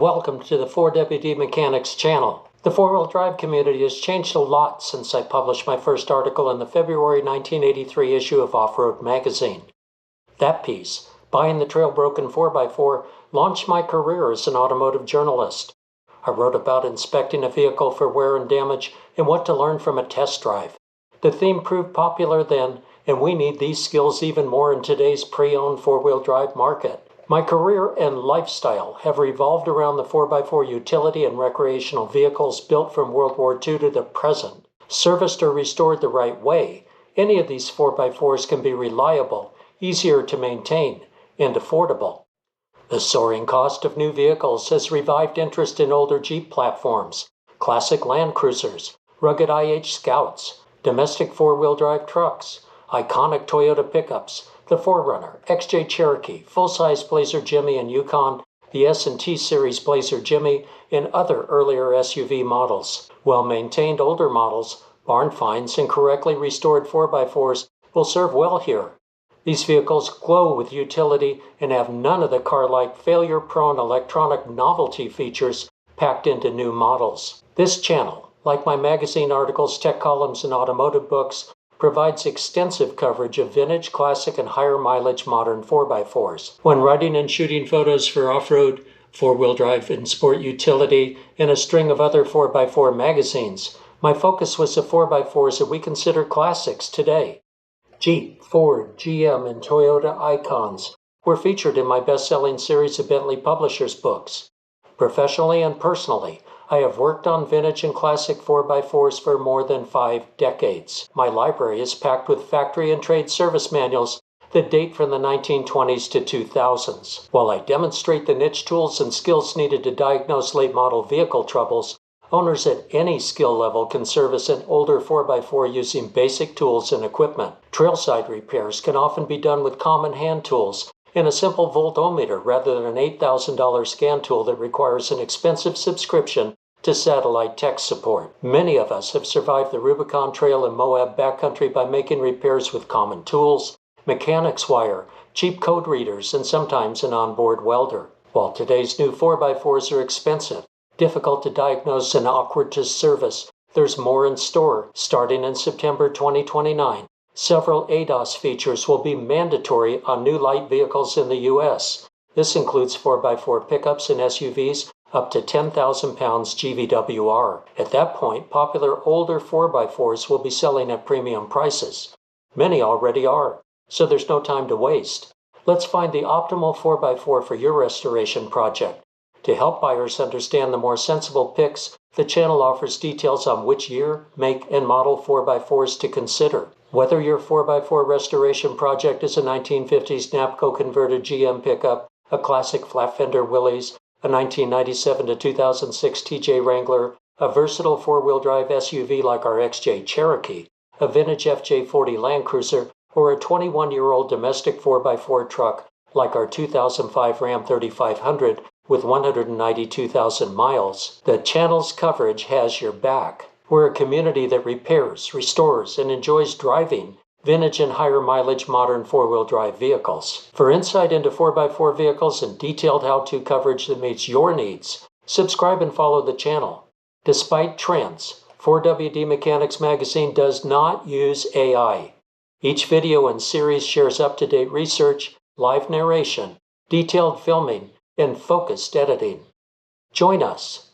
Welcome to the 4WD Mechanix channel. The four-wheel drive community has changed a lot since I published my first article in the February 1983 issue of Off-Road magazine. That piece, Buying the Trail Broken 4x4, launched my career as an automotive journalist. I wrote about inspecting a vehicle for wear and damage and what to learn from a test drive. The theme proved popular then, and we need these skills even more in today's pre-owned four-wheel drive market. My career and lifestyle have revolved around the 4x4 utility and recreational vehicles built from World War II to the present. Serviced or restored the right way, any of these 4x4s can be reliable, easier to maintain, and affordable. The soaring cost of new vehicles has revived interest in older Jeep platforms, classic Land Cruisers, rugged IH Scouts, domestic four-wheel drive trucks, iconic Toyota pickups, the 4Runner, XJ Cherokee, full-size Blazer Jimmy and Yukon, the S&T Series Blazer Jimmy, and other earlier SUV models. Well-maintained older models, barn finds, and correctly restored 4x4s will serve well here. These vehicles glow with utility and have none of the car-like failure-prone electronic novelty features packed into new models. This channel, like my magazine articles, tech columns, and automotive books, provides extensive coverage of vintage, classic, and higher mileage modern 4x4s. When writing and shooting photos for off-road, four-wheel drive, and sport utility, and a string of other 4x4 magazines, my focus was the 4x4s that we consider classics today. Jeep, Ford, GM, and Toyota icons were featured in my best-selling series of Bentley Publishers books. Professionally and personally, I have worked on vintage and classic 4x4s for more than 5 decades. My library is packed with factory and trade service manuals that date from the 1920s to 2000s. While I demonstrate the niche tools and skills needed to diagnose late-model vehicle troubles, owners at any skill level can service an older 4x4 using basic tools and equipment. Trailside repairs can often be done with common hand tools and a simple voltometer rather than an $8,000 scan tool that requires an expensive subscription to satellite tech support. Many of us have survived the Rubicon Trail and Moab backcountry by making repairs with common tools, mechanics wire, cheap code readers, and sometimes an onboard welder. While today's new 4x4s are expensive, difficult to diagnose, and awkward to service, there's more in store. Starting in September 2029, several ADAS features will be mandatory on new light vehicles in the U.S. This includes 4x4 pickups and SUVs up to 10,000 pounds GVWR. At that point, popular older 4x4s will be selling at premium prices. Many already are, so there's no time to waste. Let's find the optimal 4x4 for your restoration project. To help buyers understand the more sensible picks, the channel offers details on which year, make, and model 4x4s to consider. Whether your 4x4 restoration project is a 1950s NAPCO converted GM pickup, a classic flat fender Willys, a 1997 to 2006 TJ Wrangler, a versatile four-wheel drive SUV like our XJ Cherokee, a vintage FJ40 Land Cruiser, or a 21-year-old domestic 4x4 truck like our 2005 Ram 3500 with 192,000 miles, the channel's coverage has your back. We're a community that repairs, restores, and enjoys driving vintage and higher mileage modern four-wheel drive vehicles. For insight into 4x4 vehicles and detailed how-to coverage that meets your needs, subscribe and follow the channel. Despite trends, 4WD Mechanix magazine does not use AI. Each video and series shares up-to-date research, live narration, detailed filming, and focused editing. Join us